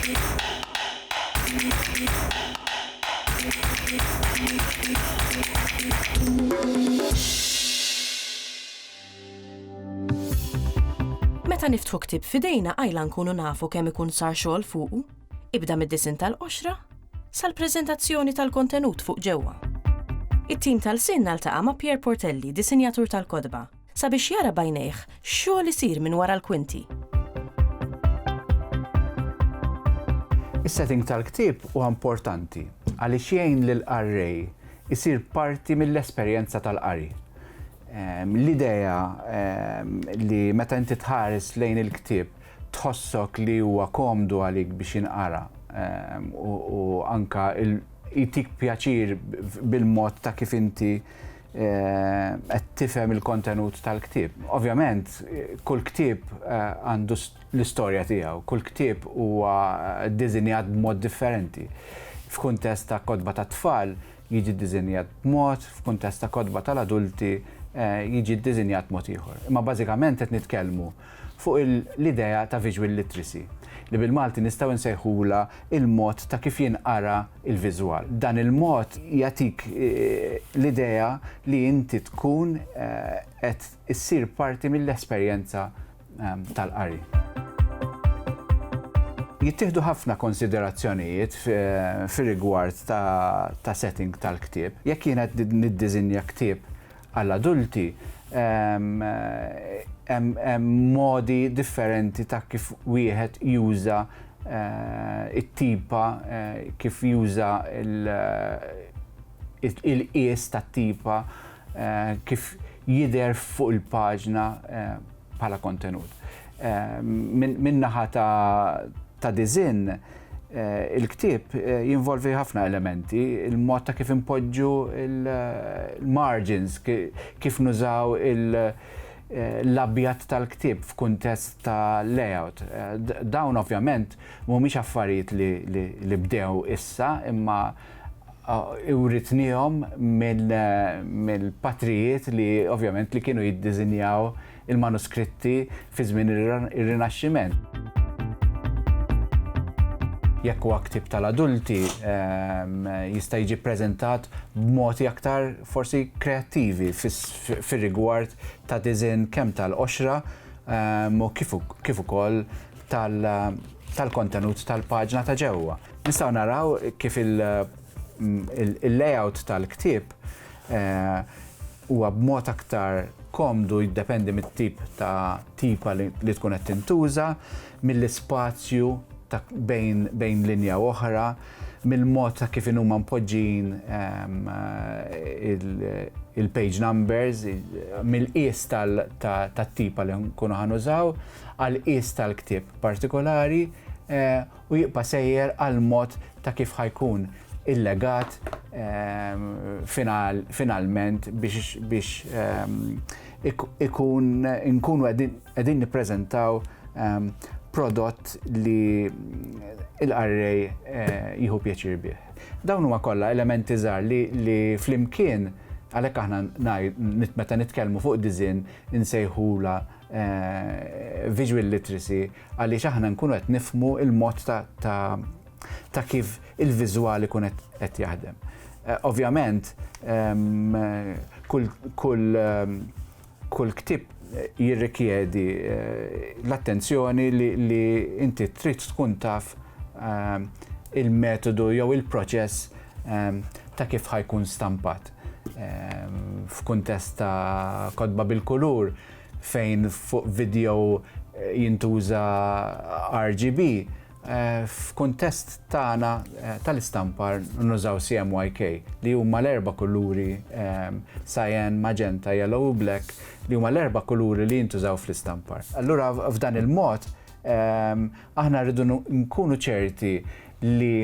Meta niftħu ktieb f'idejna għajla nkunu nafu kemm ikun sar xogħol fuqu, ibda mid-disin tal-qoxra sal-preżentazzjoni tal-kontenut fuq ġewwa. It-tim tal-sin naltaqa' ma' Pier Portelli, disinjatur tal-kodba, sabiex jara bajnejh x'xogħol isir minn wara l-kwinti. Is-setting tal-ktieb huwa importanti għaliex jgħin lill-qarrej isir parti mill-esperjenza tal-qari. L-idea li meta inti tħares lejn il-ktieb tħossok li huwa komdu għalik biex jinqara u anka jtik pjaċir bil-mod ta' kif inti qed tifhem il-kontenut tal-ktieb. Ovvjament, kull ktieb għandu l-istorja tiegħu, kull ktieb huwa ddiżinjat b'mod differenti. F'kuntest ta' kodba ta' tfal jiġi ddiżinjat b'mod, f'kuntest ta' kodba tal-adulti jiġi ddiżinjat mod ieħor. Imma bażikament qed nitkellmu fuq l-idea ta' visual literacy li bil-Malti nistgħu nsejħula il-mod ta' kif jinqara il-viżwal. Dan il-mod jagħtik l-idea li inti tkun qed issir parti mill-esperjenza tal-qari. Jittieħdu ħafna konsiderazzjonijiet fir-rigward ta' setting tal-ktieb. Jekk jien qed niddiżinja ktieb għall-adulti, hemm modi differenti ta' kif wieħed juża it-tipa, kif juża il-qies tat-tipa, kif jidher fuq il-paġna bħala kontenut. Min naħa ta' design, il-ktieb jinvolvi ħafna elementi, il-mod ta' kif impoġġu il-margins, kif nużaw l-abjad tal-ktieb f'kuntest ta' layout. Dawn ovvjament mhumiex affarijiet li bdew issa, imma uritnihom mill-patrijiet li ovvjament li kienu jiddiżinjaw il-manuskritti fi żmien ir-Rinaxximent. Jekk huwa ktieb tal-adulti jista' jiġi ppreżentat b'modi aktar forsi kreattivi fir-rigward ta' design kemm tal-qoxra u kif ukoll tal-kontenut tal-paġna ta' ġewwa. Nistgħu naraw kif il-layout tal-ktieb huwa b'mod aktar komdu jiddependi mit-tip ta' tipa li tkun qed tintuża, mill-ispazju bejn linja oħra, mill-mod ta' kif huma mpoġġin il-page numbers, mill-qies tat-tipa li nkunu ħanużaw, għal qies tal-ktieb partikolari u jibqa' sejjer għal mod ta' kif ħajkun il-legat finalment biex nkunu qegħdin nippreżentaw prodott li l-qarrej jieħu pjaċir bih. Dawn huma kollha elementi żgħar li flimkien għalhekk aħna meta nitkellmu fuq design insejħula visual literacy għaliex aħna nkunu qed nifhmu il-mod ta' kif il-viżwal ikun qed jaħdem. Ovvjament kull ktieb jirrikjedi l-attenzjoni li inti trid tkun taf il-metodu jew il-proċess ta' kif ħajkun stampat. F'kuntest ta' kodba bil-kulur fejn fuq video jintuża RGB, f'kuntest tagħna tal-istampar nużaw CMYK li huma l-erba' kuluri cyan, magenta, yellow u black li huma l-erba' kuluri li jintużaw fl-istampar. Allura f'dan il-mod aħna rridu nkunu ċerti li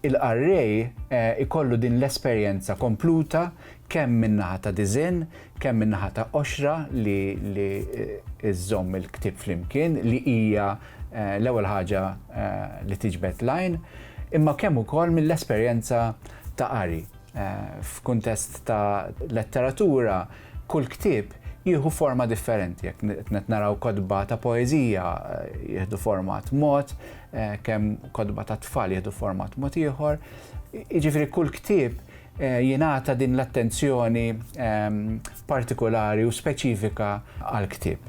l-array ikollu din l-esperjenza kompluta kemm min-naħa ta' design, kemm min-naħa ta' qoxra li iżżomm il-ktieb flimkien li hija l-ewwel ħaġa li tiġbed line, imma kemm ukoll mill-esperjenza ta' qari. F'kuntest ta' letteratura, kull ktieb jieħu forma differenti. Jekk naraw kodba ta' poeżija jieħdu format mod, kemm kodba ta' tfal jieħdu format mod ieħor. Jiġifieri kull ktieb jingħata din l-attenzjoni partikolari u speċifika għal ktieb.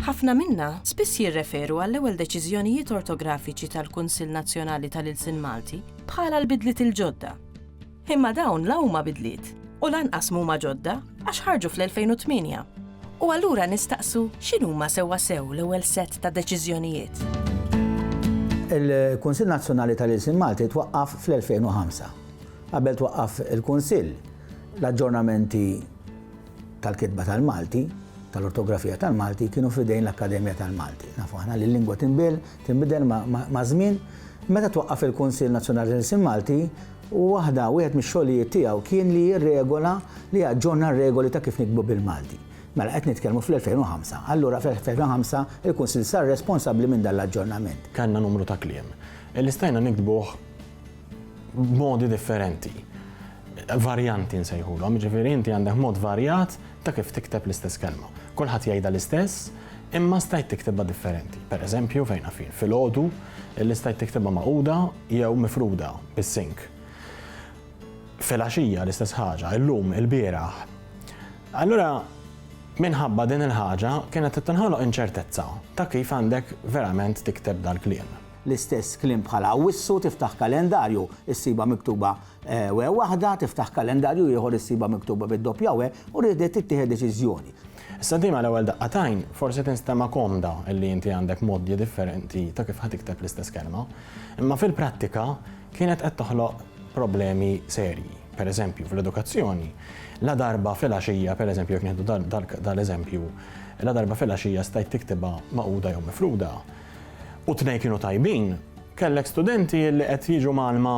Ħafna minna spiss jirreferu għall-ewwel deċiżjonijiet ortografiċi tal-Kunsill Nazzjonali tal-Ilsien Malti bħala l-bidliet il-ġodda. Imma dawn la huma bidliet u lanqas huma ġodda għax ħarġu fl-2008. U allura nistaqsu x'inhuma sewwa sew l-ewwel set ta' deċiżjonijiet. Il-Kunsill Nazzjonali tal-Ilsien Malti twaqqaf fl-2005. Qabel twaqqaf il-Kunsill l-aġġornamenti tal-kitba tal-Malti tal-ortografija tal-Malti kienu fidejn l-Akkademja tal-Malti. Nafu aħna li l-lingwa tinbidel ma' żmien. Meta twaqqaf il-Kunsill Nazzjonali tal-Ilsien Malti, wieħed mix-xogħlijiet tiegħu kien li jirregola li jaġġorna r-regoli ta' kif nikbu bil-Malti. Mela qed nitkellmu fl-2005. Allura fl-2005 il-Kunsill sar responsabbli minn dan l-aġġornament. Kellna numru ta' kliem li stajna nikdbuh b'modi differenti. Varjanti nsejħulhom, ġifieri inti għandek mod varjat ta' kif tikteb l-istess kelma. Kulħadd jgħidha l-istess, imma stajt tiktebha differenti. Pereżempju fejn fin filgħodu li stajt tiktebha maquda jew mifruda bis-sink. Filgħaxija l-istess ħaġa, illum, il-bieraħ. Allura minħabba din il-ħaġa kienet tinħoloq inċertezza ta' kif għandek verament tikteb dal-kliem. L-istess kliem bħala wissu tiftaħ kalendarju issiba miktuba we waħda, tiftaħ kalendarju ieħor issiba miktuba bid-doppja we u rridet tittieħed deċiżjoni. Issa dima l-ewwel daqqatajn forsi tinstema komda illi inti għandek modi differenti ta' kif ħad tikteb l-istess kelma, imma fil-prattika kienet qed toħloq problemi serji. Pereżempju fl-edukazzjoni, la darba fil-għaxija, pereżempju jekk nieħdu dal-eżempju, la darba fil-għaxija stajt tiktibha maquda jew mifruda. U tnej kienu tajbin, kellek studenti li qed jiġu malma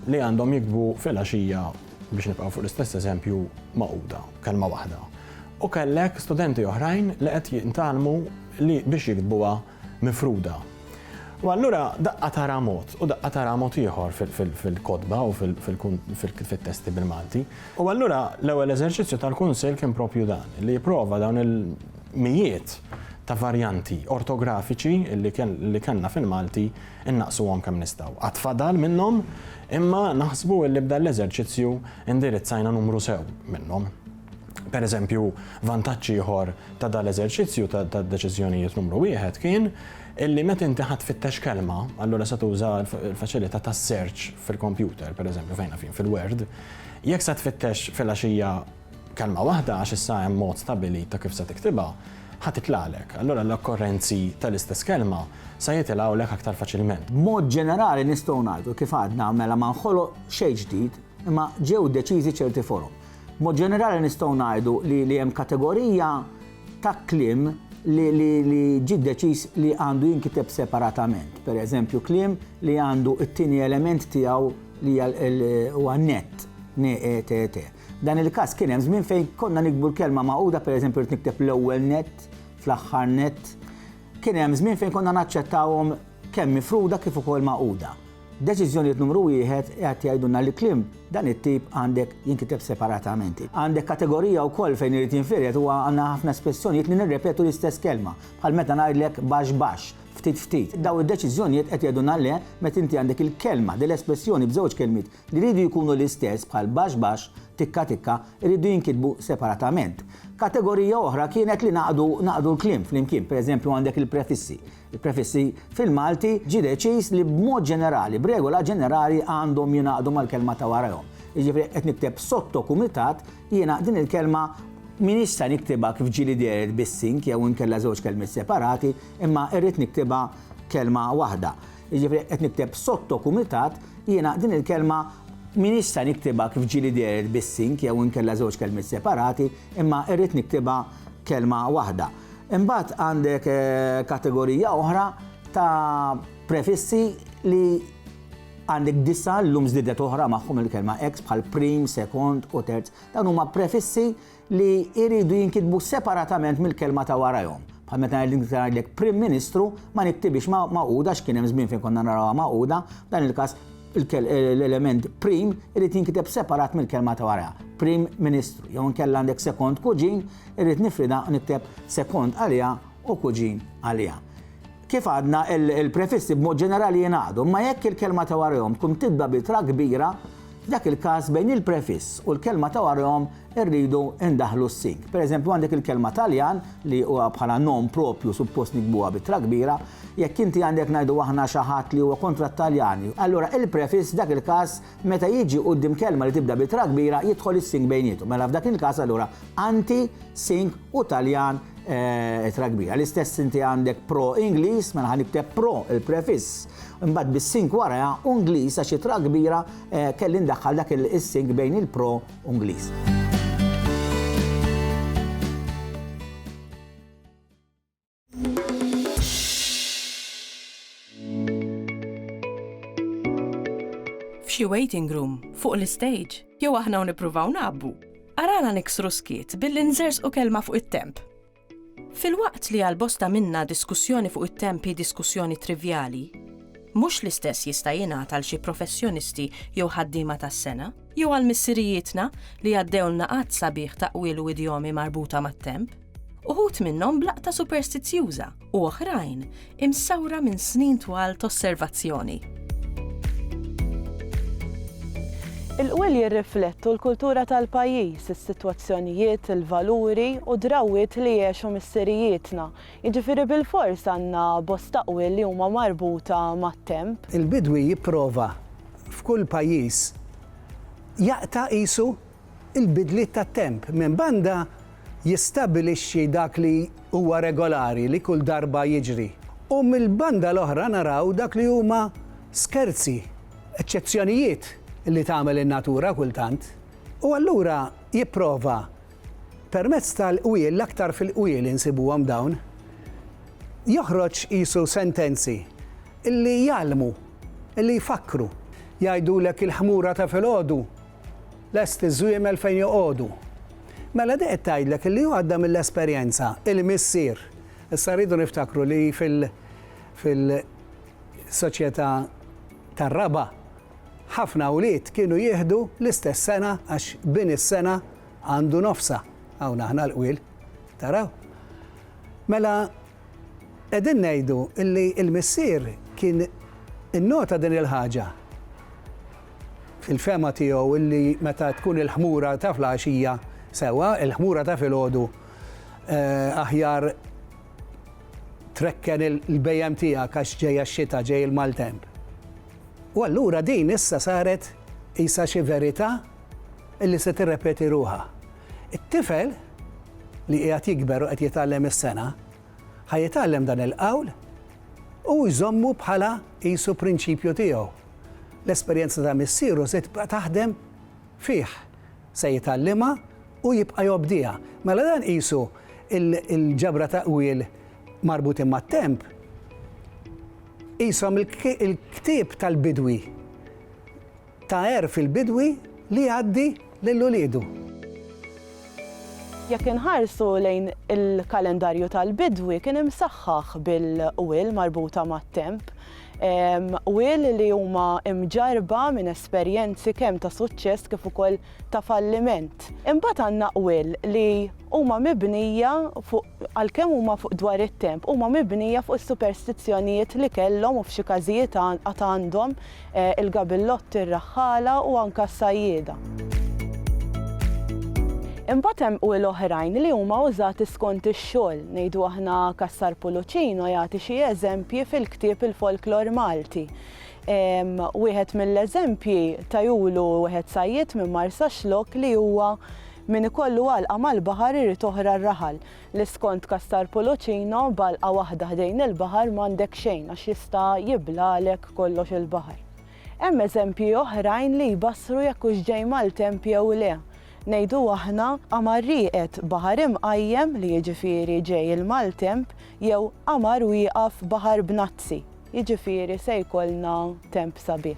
li għandhom jiktbu fil-għaxija biex nibqgħu fuq l-istess eżempju maquda, kelma waħda. U kellek studenti oħrajn li qed jintalmu li biex jiktbuha mifruda. U allura daqqa tara mod u daqqa tara mod ieħor fil-kodba u fil-testi bil-Malti. U allura l-ewwel eżerċizzju tal-Kunsill kien propju dan li jipprova dawn il-mijiet ta' varjanti ortografiċi li kellna fil-Malti innaqsuhom kemm nistgħu. Għatfadal minnhom imma naħsbu li b'dan l-eżerċizzju indirizzajna numru sew minnhom. Pereżempju, vantaġġ ieħor ta' dan l-eżerċizzju ta' deċiżjonijiet numru wieħed kien illi meta inti ħadd tfittex kelma, allura se tuża l-faċilità tas-search fil-computer, pereżempju fejn fin fil-Word, jekk se tfittex fil-għaxija kelma waħda għax issa hemm mod stabbili ta' kif se tiktibha, ħadd itlaqlek. Allura l-okkorrenzi tal-istess kelma se jitilgħulek aktar faċilment. B'mod ġenerali nistgħu ngħidu kif għadna mela ma nħoloq xejn ġdid, imma ġew deċiżi ċerti forom. B'mod ġenerali nistgħu ngħidu li hemm kategorija ta' kliem li ġid deċiż li għandu jinkiteb separatament. Pereżempju kliem li għandu it-tieni element tiegħu li huwa net, ne-e-te-te. Dan il-każ kien hemm żmien fejn konna nikbu l-kelma maquda, pereżempju rid nikteb l-ewwel net, fl-aħħar net. Kien hemm żmien fejn konna naċċettawhom kemm mifruda kif ukoll maquda. Deċiżjonijiet numru wieħed qed jgħidulna li kliem dan it-tip għandek jinkiteb separatament. Għandek kategorija wkoll fejn irid jinfired huwa għandna ħafna espressjonijiet li nirrepetu l-istess kelma. Bħal meta ngħidlek baxx, ftit. Daw id-deċiżjonijiet qed jgħidulna le meta inti għandek il-kelma dell-espressjoni b'żewġ kelmiet li jridu jkunu l-istess bħal baxx, tikka, jridu jinkitbu separatament. Kategorija oħra kienet li naqdu l-kliem flimkien, pereżempju għandek il-prefissi. Il-prefissi fil-Malti ġie deċiż li b'mod ġenerali, b'regola ġenerali għandhom jingħaqdu mal-kelma ta' warahom. Jiġifieri qed nikteb sotto kumitat jiena din il-kelma min issa niktibha kif ġieli deret bis-sink jew inkella żewġ kelmiet separati, imma rrid niktibha kelma waħda. Jiġifieri qed nikteb sotto kumitat jiena din il-kelma min issa niktibha kif ġieli deret bis-sink jew inkella żewġ kelmiet separati, imma rrid niktibha kelma waħda. Imbagħad għandek kategorija oħra ta' prefissi li għandek disa l-lum żdiedet oħra magħhom il-kelma ex bħal prim, sekond u terz. Dan huma prefissi li jridu jinkitbu separatament mill-kelma ta' warahom. Bħal meta ngħidlek Prim Ministru ma niktibix Magħquda x'kien hemm żmien fejn konna narawha Magħquda, dan il-każ l-element prim irid jinkiteb separat mill-kelma ta' wara. Prim Ministru. Jew inkella għandek sekond kuġin, irid nifrida nikteb sekond għaliha u kuġin għaliha. Kif għadna il-prefissi b'mod ġenerali jingħadu, ma jekk il-kelma ta' warahom tkun tibda bitra kbira, f'dak il-każ bejn il-prefiss u l-kelma ta' warahom irridu indaħlu s-sink. Pereżempju għandek il-kelma Taljan li huwa bħala nom propju suppost nikbuha bitra kbira, jekk inti għandek ngħidu aħna xi ħadd li huwa kontra t-Taljani. Allura il-prefiss dak il-każ meta jiġi quddiem kelma li tibda bitra kbira jidħol is-sink bejnietom. Mela f'dak il-każ allura anti, sink u Taljan itra kbira. L-istess inti għandek pro Ingliż, mela ħanikteb pro il-prefiss. Imbagħad bis-sink wara Ingliż għax itra kbira kelli ndaħħal dak is-sink bejn il-pro u Ingliż. F'xi waiting room fuq l-stage jew aħna nippruvaw naqbu. Arana niksru skiet billi nżersqu kelma fuq it-temp. Fil-waqt li għal-bosta minna diskussjoni fuq it-temp hi diskussjoni trivjali, mhux l-istess jista' jingħata għal xi professjonisti jew ħaddiema tas-sena, jew għal missirijietna li għaddewlna qatt sabiħ taqwil u idjomi marbuta mat-temp. Uħud minnhom blaqta superstizzjuża u oħrajn imsawra minn snin twal ta' osservazzjoni. Il-qwil jirriflettu l-kultura tal-pajjiż, is-sitwazzjonijiet, il-valuri u drawwiet li jgħixu missirijietna. Jiġifieri bil-fors għandna bosta qwil li huma marbuta mat-temp. Il-bidwi jipprova f'kull pajjiż jaqta' qisu il-bidliet tat-temp. Minn banda jistabbilixxi dak li huwa regolari li kull darba jiġri. U mill-banda l-oħra naraw dak li huma skerzi, eċċezzjonijiet li tagħmel in-natura kultant. U allura jipprova permezz tal-qwiel l-aktar fil-qwiel insibuhom dawn joħroġ qisu sentenzi illi jgħallmu, illi jfakru. Jgħidulek il-ħmura ta' filgħodu lest iż-żwiemel fejn joqogħdu. Mela qed tgħidlek illi hu għadda mill-esperjenza il-missier. Issa rridu niftakru li fil-soċjetà tar-raba' ħafna awliet kienu jieħdu l-istess sena għax bin is-sena għandu nofsa. Hawn aħna l-qwiel, taraw. Mela qegħdin ngħidu illi l-missier kien innota din il-ħaġa fil-fema tiegħu illi meta tkun il-ħmura ta' flaxija sewa, il-ħmura ta' filgħodu aħjar trekken il-bejjem tiegħek għax ġejja x-xita ġej il-maltemp. U allura din issa saret isa xi verità illi se tirrepeti ruha. It-tifel li qiegħed jikber u qed jitgħallem is-sena ħajjitgħallem dan il-qawl u jżommu bħala qisu prinċipju tiegħu. L-esperjenza ta' missieru se tibqa' taħdem fih, se jitgħallimha u jibqa' jobdiha. Mela dan qisu il-ġabra ta' qwiel marbutin mat-temp qishom il-ktieb tal-bidwi ta' fil-bidwi li jgħaddi lill-uliedu. Jekk inħarsu lejn il-kalendarju tal-bidwi kien imsaħħaħ bil-qwiel marbuta mat-temp. Qwiel li huma imġarba minn esperjenzi kemm ta' suċċess kif ukoll ta' falliment. Imbagħad għandna qwiel li huma mibnija fuq għalkemm huma fuq dwar it-temp, huma mibnija fuq is-superstizzjonijiet li kellhom u f'xi każijiet qatt għandhom il-gabillotti ir-raħħala u anke s-sajjieda. Imbagħad hemm qwiel oħrajn li huma użati skont ix-xogħol. Ngħidu aħna Kassar Puluċino jagħti xi eżempji fil-ktieb il-folklor Malti. Wieħed mill-eżempji tajulu wieħed sajjied minn Marsa Xlok li huwa min ikollu għalqa mal-baħar irid oħra r-raħal. Li skont Kassar Puluċino b'għalqa waħda ħdejn il-baħar m'għandek xejn għax jista' jiblalek kollox il-baħar. Hemm eżempji oħrajn li jbassru jekk hux ġej mal-temp jew le. Ngħidu aħna qamar rieqed baħar imqajjem li jiġifieri ġej il-maltemp jew qamar wieqaf baħar b'nazzi, jiġifieri se jkollna temp sabiħ.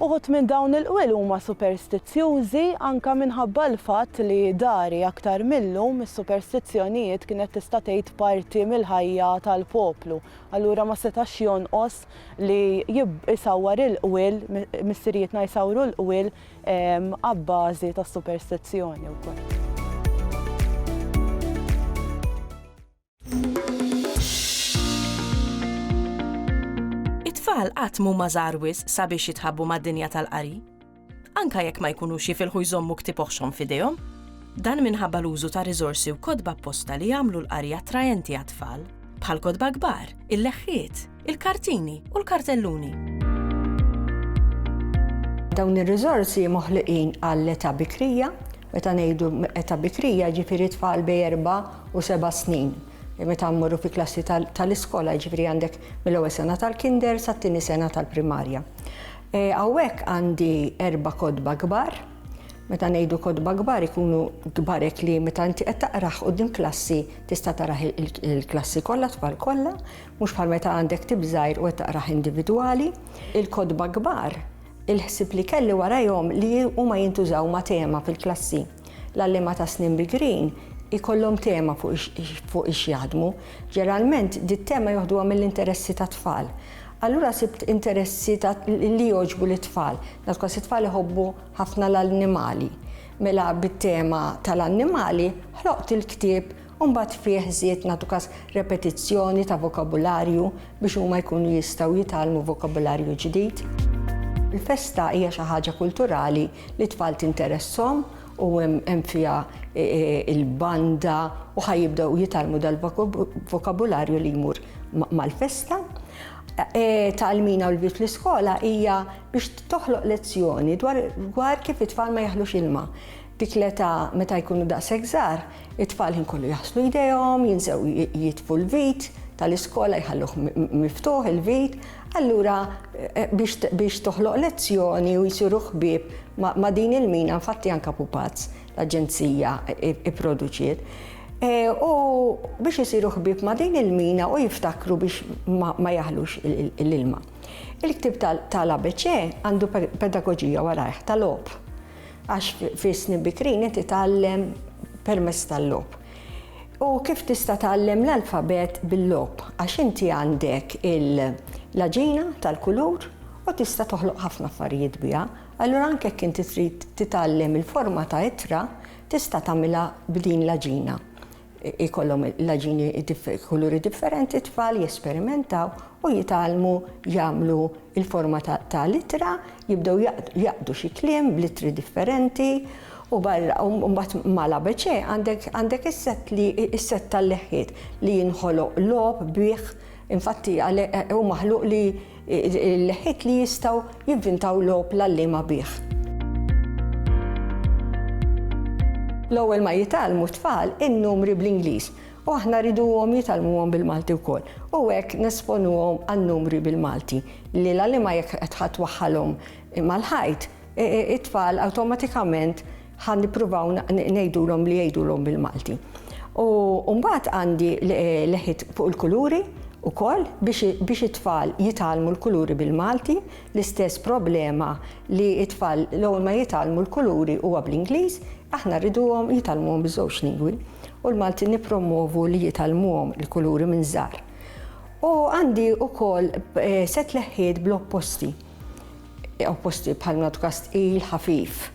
Uħut minn dawn il-qwiel huma superstizzjużi anka minħabba l-fatt li dari aktar millum is-superstizzjonijiet kienet tista' tgħid parti mill-ħajja tal-poplu. Allura ma setax jonqos li jisawwar il-qwiel, missirietna jsawru l-qwiel abbażi tas-superstizzjoni wkoll. It-tfal qatt mhuma żgħar sabiex jitħabbu mad-dinja tal-qari. Anka jekk ma jkunux jifilħu jżommu ktieb oħxhom f'idejhom, dan minħabba l-użu ta' riżorsi u kodba apposta li jagħmlu l-qari attrajenti għat-tfal, bħal kodba kbar, il-leħħiet, il-kartini u l-kartelluni. Dawn ir-riżorsi moħluqin għall-età bikrija, meta ngħidu età bikrija ġifieri tfal bejn 4 u 7 snin. Meta mmorru fi klassi tal-iskola ġifieri għandek mill-ewwel sena tal-kinder sa t-tieni sena tal-primarja. Hawnhekk għandi 4 kodba kbar. Meta ngħidu kodba kbar ikunu kbarek li meta inti qed taqrah quddiem klassi tista' taraħ il-klassi kollha tfal kollha, mhux bħal meta għandek tib żgħir u qed taqrah individwali. Il-kodba kbar il-ħsieb li kelli warahom li huma jintużaw ma' tema fil-klassi. L-allima ta' snin bikrin ikollhom tema fuq ix jaħdmu. Ġeneralment dit-tema joħduha mill-interessi ta' tfal. Allura sibt interessi li jogħġbu lit-tfal. Nadkos it-tfal iħobbu ħafna l-annimali. Mela bit-tema tal-annimali ħloqt il-ktieb u mbagħad fih żied nagħtukas repetizzjoni ta' vokabularju biex huma jkunu jistgħu jitgħallmu vokabularju ġdid. Il-festa hija xi ħaġa kulturali li t-tfal tinteresshom u hemm fiha il-banda u ħajibdew jitalmu dal-vokabularju li jmur mal-festa. Tgħallmina u l-bit fl-iskola hija biex toħloq lezzjoni dwar kif it-tfal ma jaħlux ilma. Dik l-età meta jkunu daqshekk żgħar, it-tfal ħinkollu jaħslu jdejhom, jinsew jitfu l-vit tal-iskola jħalluh miftuħ il-vit. Allura biex toħloq lezzjoni u jsiru ħbieb ma' din il-mina, infatti anke Pupazz l-aġenzija ipproduċiet. U biex isiru ħbieb ma' din il-mina u jiftakru biex ma jaħlux l-ilma. Il-ktib tal-ABC għandu pedagoġija warajh tal-logħob, għax fi snin bikrin inti titgħallem permezz tal-logħob. U kif tista' tgħallem l-alfabet bil-logħob, għax inti għandek l-aġina tal-kulur u tista' toħloq ħafna affarijiet biha. Allura anke jekk inti trid titgħallem il-forma ta' ittra, tista' tagħmilha b'din l-aġina. Ikollhom l-aġini kuluri differenti tfal jesperimentaw u jitgħallmu jagħmlu il-forma tal-ittra, jibdew jaqdu xi kliem b'littri differenti. U barra, mbagħad mal-ABC għandek is-sett tal-leħħiet li jinħoloq logħob bih, infatti hu maħluq li l-leħħiet li jistgħu jivvintaw logħob l-allima bih. L-ewwel ma jitgħallmu tfal in-numri bl-Ingliż u aħna rriduhom jitgħallmuhom bil-Malti wkoll. U hekk nesponuhom għan-numri bil-Malti li l-allima jekk qed ħadd mal-ħajt, it-tfal awtomatikament ħan nippruvaw ngħidulhom li jgħidulhom bil-Malti. U mbagħad għandi leħħiet fuq il-kuluri wkoll biex it-tfal jitgħallmu l-kuluri bil-Malti, l-istess problema li it-tfal l-ewwel ma jitgħallmu l-kuluri huwa bl-Ingliż, aħna rriduhom jitgħallmuhom biż-żewġ lingwi u l-Malti nippromovu li jitgħallmuhom il-kuluri minn żgħar. U għandi wkoll set leħħiet bl-opposti. Opposti bħal nagħtukas tqil ħafif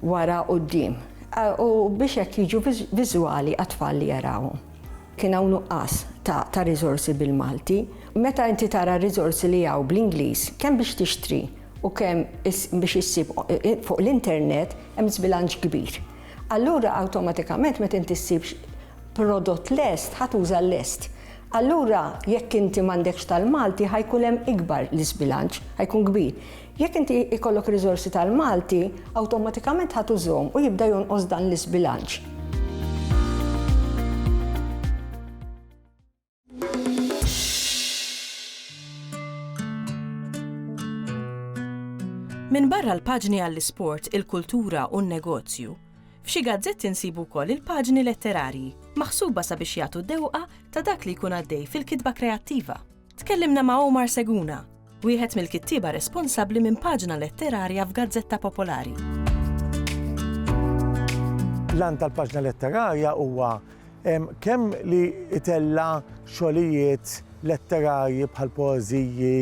wara quddiem. U biex hekk jiġu viżwali għat-tfal li jarawhom. Kien hawn nuqqas ta' riżorsi bil-Malti. Meta inti tara riżorsi li hawn bl-Ingliż, kemm biex tixtri u kemm biex issib fuq l-internet hemm żbilanċ kbir. Allura awtomatikament meta inti ssib prodott lest ħatuża l-lest. Allura jekk inti m'għandekx tal-Malti ħajkun hemm ikbar l-isbilanċ, ħajkun kbir. Jekk inti ikollok riżorsi tal-Malti, awtomatikament ħatużhom u jibda jonqos dan l-isbilanċ. Min barra l-paġni għall-isport, il-kultura u n-negozju, f'xi gazzetti insibu wkoll il-paġni letterarji maħsuba sabiex jagħtu dewqa ta' dak li jkun għaddej fil-kitba kreattiva. Tkellimna ma' Omar Seguna, wieħed mill-kittieba responsabbli minn paġna letterarja f'Gazzetta Popolari. L-an tal-paġna letterarja huwa kemm li itella xogħlijiet letterarji bħal poeżiji,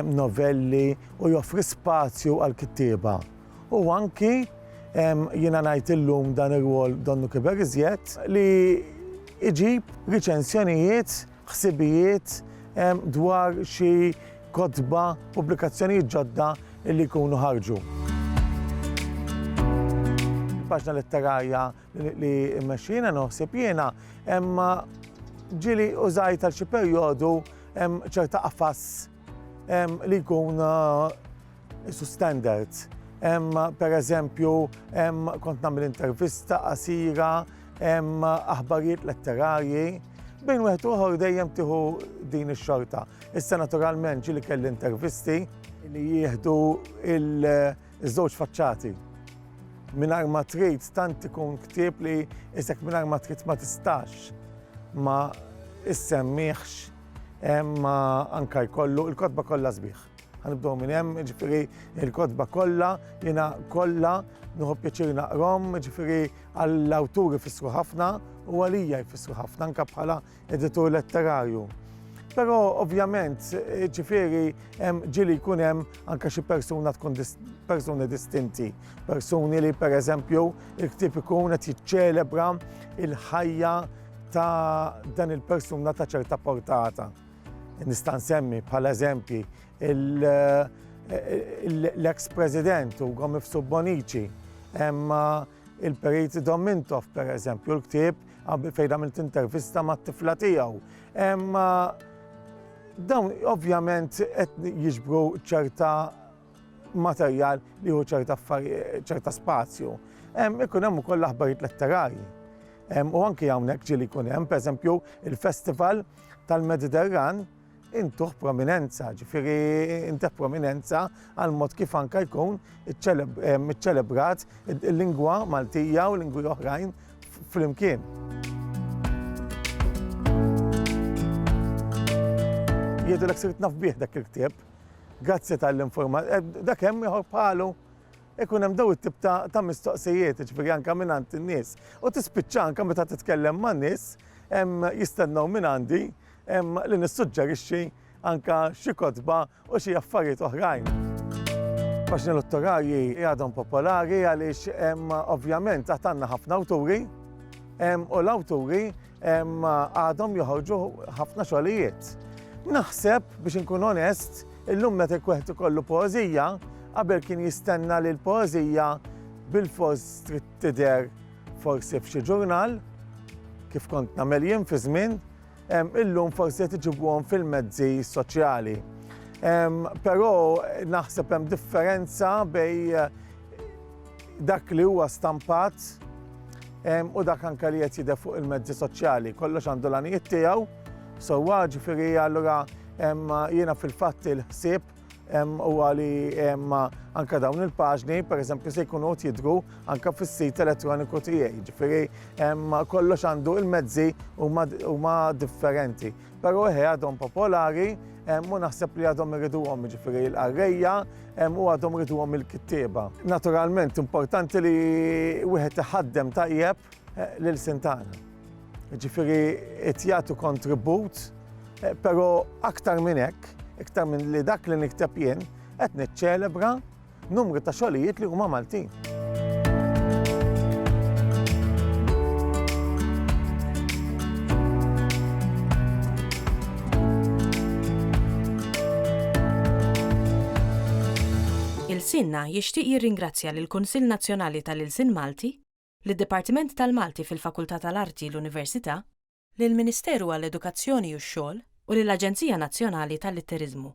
novelli u joffri spazju għal kittieba. U anki jiena ngħid illum dan ir-rwol donnu kiber iżjed li iġib riċensjonijiet, ħsibijiet dwar xi kotba, pubblikazzjonijiet ġodda li jkunu ħarġu. Il-paġna letterarja li mmexxina naħseb jiena ġieli użajt għal xi perjodu ċerta qafas li jkun isu standard. Pereżempju, kont nagħmel intervista qasira, aħbarijiet letterarji, bejn wieħed u ieħor dejjem tieħu din ix-xorta. Issa naturalment ġieli kelli intervisti li jieħdu iż-żewġ faċċati. Mingħajr ma trid tant ikun ktieb li isek mingħajr ma trid ma tistax ma issemmihx anke jkollu il-kotba kollha sbieħ. Ħanibdew minn hemm, ġifieri il-kotba kollha, jiena kollha nieħu pjaċir naqrom, ġifieri għall-awturi jfissru ħafna u għalija jfissru ħafna anke bħala editur letterarju. Però ovvjament ġifieri ġieli jkun hemm anke xi persuna tkun persuni distinti, persuni li pereżempju il-ktieb ikun qed jiċċelebra il-ħajja ta' dan il-persuna ta' ċerta portata. Nista' nsemmi bħala eżempji l-ex-president Ugo Mifsud Bonnici, il-Periti Domintov pereżempju, l-ktieb fejn għamilt intervista mat-tifla tiegħu. Dawn ovvjament qed jiġbru ċerta materjal li hu ċerta spazju. Ikun hemm ukoll aħbarijiet letterarji. U anke hawnhekk ġieli jkun hemm pereżempju il-Festival tal-Mediterran intuħ prominenza, ġifieri inteħ prominenza għal mod kif anke jkun iċċelebrat il-lingwa Maltija u lingwi oħrajn flimkien. Jgħidulek sirt naf bih dak il-ktieb, grazzi tal-informazzjoni, dak hemm ieħor bħalu ikun hemm daw it-tip ta' mistoqsijiet, ġifieri anke mingħand in-nies. U tispiċċa anke meta titkellem man-nies jistennew minn għandi li nissuġġerixxi anke xi kotba u xi affarijiet oħrajn. Paġni letterarji għadhom popolari għaliex ovvjament għad għandna ħafna awturi u l-awturi għadhom joħorġu ħafna xogħlijiet. Naħseb biex inkun onest, illum meta wieħed ikollu poeżija, qabel kien jistenna li l-poeżija bil-fors trid tidher forsi f'xi ġurnal, kif kont nagħmel jien fi żmien, illum forsi qed iġibuhom fil-mezzi soċjali. Però naħseb hemm differenza bejn dak li huwa stampat u dak anke li qed jidher fuq il-mezzi soċjali. Kollox għandu l-għanijiet tiegħu, sewwa ġifieri allura jiena fil-fatt il-ħsieb huwa li anke dawn il-paġni, pereżempju se jkunu jidhru anke fis-sit elettroniku tiegħi. Ġifieri kollox għandu il-mezzi huma differenti. Però għadhom popolari u naħseb li għadhom iriduhom ġifieri l-qarrejja u għadhom iriduhom il-kittieba. Naturalment importanti li wieħed iħaddem tajjeb lil sintana. Ġifieri qed jagħtu kontribut, però aktar minn hekk, iktar minn li dak li nikteb jien, qed niċċelebra numru ta' xogħlijiet li huma Maltin. Il-Sinna jixtieq jirringrazzja lill-Kunsill Nazzjonali tal-Ilsien Malti, lid-Dipartiment tal-Malti fil-Fakultà tal-Arti l-Università, lill-Ministeru għall-Edukazzjoni u x-Xogħol u lill-Aġenzija Nazzjonali tal-Litteriżmu.